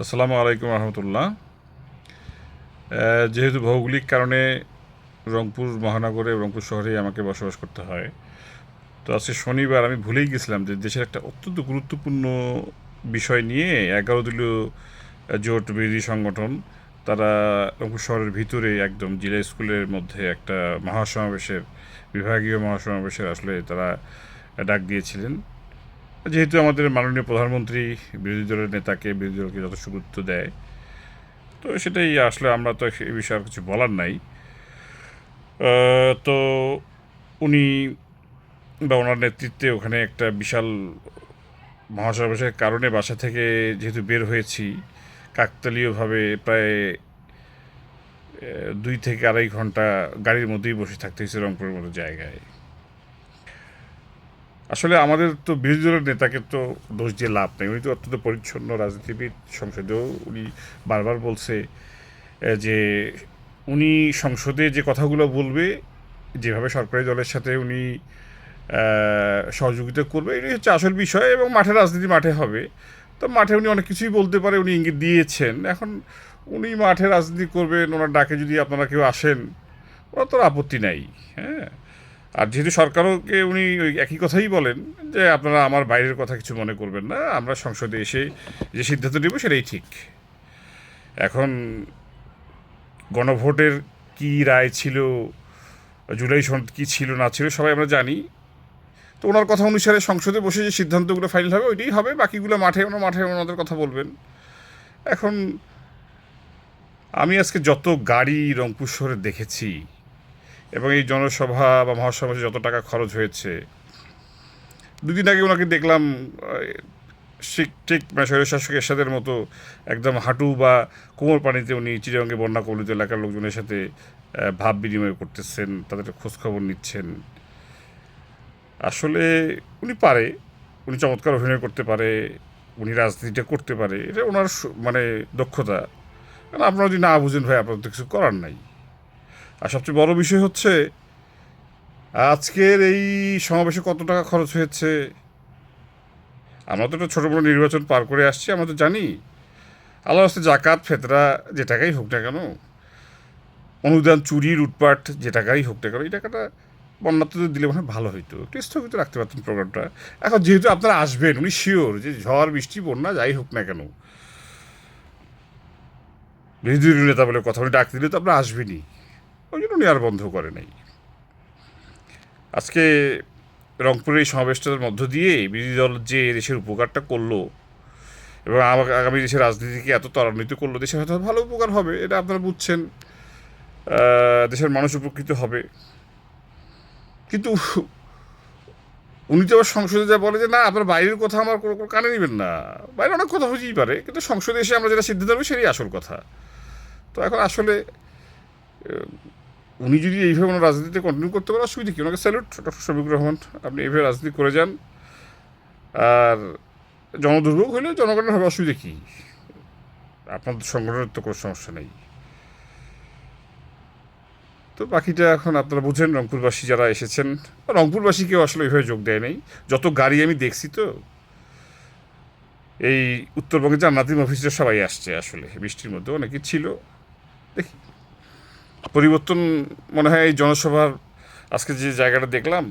আসসালামু আলাইকুম রহমতুল্লাহ। যেহেতু ভৌগোলিক কারণে রংপুর মহানগরে রংপুর শহরেই আমাকে বসবাস করতে হয়, তো আজকে শনিবার আমি ভুলেই গেছিলাম যে দেশের একটা অত্যন্ত গুরুত্বপূর্ণ বিষয় নিয়ে 11 দলীয় জোট বিরোধী সংগঠন তারা রংপুর শহরের ভিতরে একদম জিলা স্কুলের মধ্যে একটা মহাসমাবেশের বিভাগীয় মহাসমাবেশের আসলে তারা ডাক দিয়েছিলেন। যেহেতু আমাদের মাননীয় প্রধানমন্ত্রী বিরোধী দলের নেতাকে বিরোধী দলকে যথেষ্ট গুরুত্ব দেয়, তো সেটাই আসলে আমরা তো এই বিষয়ে আর কিছু বলার নাই। তো উনি বা ওনার নেতৃত্বে ওখানে একটা বিশাল মহাসমাবেশের কারণে বাসা থেকে যেহেতু বের হয়েছি, কাকতালীয়ভাবে প্রায় 2 থেকে 2.5 ঘন্টা গাড়ির মধ্যেই বসে থাকতে হয়েছে রংপুরের মতো জায়গায়। আসলে আমাদের তো বিরোধী দলের নেতাকে তো দোষ দিয়ে লাভ নেই, উনি তো অত্যন্ত পরিচ্ছন্ন রাজনীতিবিদ। সংসদেও উনি বারবার বলছে যে উনি সংসদে যে কথাগুলো বলবে, যেভাবে সরকারি দলের সাথে উনি সহযোগিতা করবে, এটাই হচ্ছে আসল বিষয়। এবং মাঠে রাজনীতি মাঠে হবে, তো মাঠে উনি অনেক কিছুই বলতে পারে, উনি ইঙ্গিত দিয়েছেন। এখন উনি মাঠে রাজনীতি করবেন, ওনার ডাকে যদি আপনারা কেউ আসেন, ওনার তো আপত্তি নাই। হ্যাঁ, আর যেহেতু সরকারকে উনি ওই একই কথাই বলেন যে আপনারা আমার বাইরের কথা কিছু মনে করবেন না, আমরা সংসদে এসে যে সিদ্ধান্ত নেব সেটাই ঠিক। এখন গণভোটের কী রায় ছিল, জুলাই সনদ কী ছিল না ছিল সবাই আমরা জানি। তো ওনার কথা অনুসারে সংসদে বসে যে সিদ্ধান্তগুলো ফাইনাল হবে ওইটাই হবে, বাকিগুলো মাঠে ওনাদের কথা বলবেন। এখন আমি আজকে যত গাড়ি রংপুর শহরে দেখেছি এবং এই জনসভা বা মহাসমাবেশে যত টাকা খরচ হয়েছে, 2 দিন আগে ওনাকে দেখলাম ঠিক স্বৈরশাসক এরশাদের মতো একদম হাঁটু বা কোমর পানিতে উনি চিটাগাঙ্গে বন্যা কবলিত এলাকার লোকজনের সাথে ভাব বিনিময় করতেছেন, তাদের খোঁজখবর নিচ্ছেন। আসলে উনি পারে, উনি চমৎকার অভিনয় করতে পারে, উনি রাজনীতিটা করতে পারে, এটা ওনার মানে দক্ষতা। কারণ আপনারা যদি না বুঝেন ভাই, আপনার তো কিছু করার নাই। আর সবচেয়ে বড় বিষয় হচ্ছে আজকের এই সমাবেশে কত টাকা খরচ হয়েছে। আমরা তো একটা ছোটো বড়ো নির্বাচন পার করে আসছি, আমরা তো জানি। আল্লাহ রাস্তায় জাকাত ফেতরা যে টাকাই হোক না কেন, অনুদান চুরি লুটপাট যে টাকাই হোক না কেন, এই টাকাটা বন্যার্থদের দিলে মনে হয় ভালো হইতো, একটু স্থগিত রাখতে পারতেন প্রোগ্রামটা। এখন যেহেতু আপনারা আসবেন, উনি শিওর যে ঝড় বৃষ্টি বন্যা যাই হোক না কেন, বিরোধী নেতা বলে কথা উনি ডাক দিলে তো আপনারা আসবেনই, ওই জন্য উনি আর বন্ধ করে নাই। আজকে রংপুরের এই সমাবেশটার মধ্য দিয়ে বিরোধী দল যে দেশের উপকারটা করলো এবং আগামী দেশের রাজনীতিকে এত ত্বরান্বিত করলো, দেশের হয়তো ভালো উপকার হবে, এটা আপনারা বুঝছেন। দেশের মানুষ উপকৃত হবে। কিন্তু উনি তো আবার সংসদে যা বলে যে না, আপনার বাইরের কথা আমার কোনো কানে নেবেন না। বাইরে অনেক কথা হতেই পারে, কিন্তু সংসদে এসে আমরা যেটা সিদ্ধান্ত নেবো সেটাই আসল কথা। তো এখন আসলে উনি যদি এইভাবে ওনার রাজনীতিতে কন্টিনিউ করতে পারে, অসুবিধা কি? ওনাকে স্যালুট, ডক্টর শফিকুর রহমান, আপনি এইভাবে রাজনীতি করে যান। আর জনদুর্ভোগ হলে জনগণের হবে, অসুবিধা কী? আপনার সংগঠনের তো কোনো সমস্যা নেই। তো বাকিটা এখন আপনারা বুঝেন, রংপুরবাসী যারা এসেছেন, রংপুরবাসী কেউ আসলে ওইভাবে যোগ দেয় নাই। যত গাড়ি আমি দেখছি, তো এই উত্তরবঙ্গের জান্নাতি অফিসের সবাই আসছে, আসলে বৃষ্টির মধ্যে অনেকে ছিল। দেখি পরিবর্তন মনে হয় এই জনসভার আজকে যে জায়গাটা দেখলাম,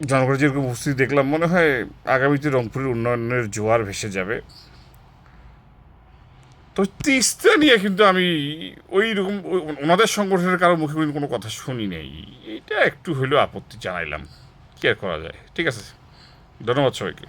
জনগণের যেরকম উপস্থিতি দেখলাম, মনে হয় আগামীতে রংপুরের উন্নয়নের জোয়ার ভেসে যাবে। তো তিস্তা নিয়ে কিন্তু আমি ওই রকম ওনাদের সংগঠনের কারো মুখে কিন্তু কোনো কথা শুনি নেই। এটা একটু হলেও আপত্তি জানাইলাম, কি আর করা যায়। ঠিক আছে, ধন্যবাদ সবাইকে।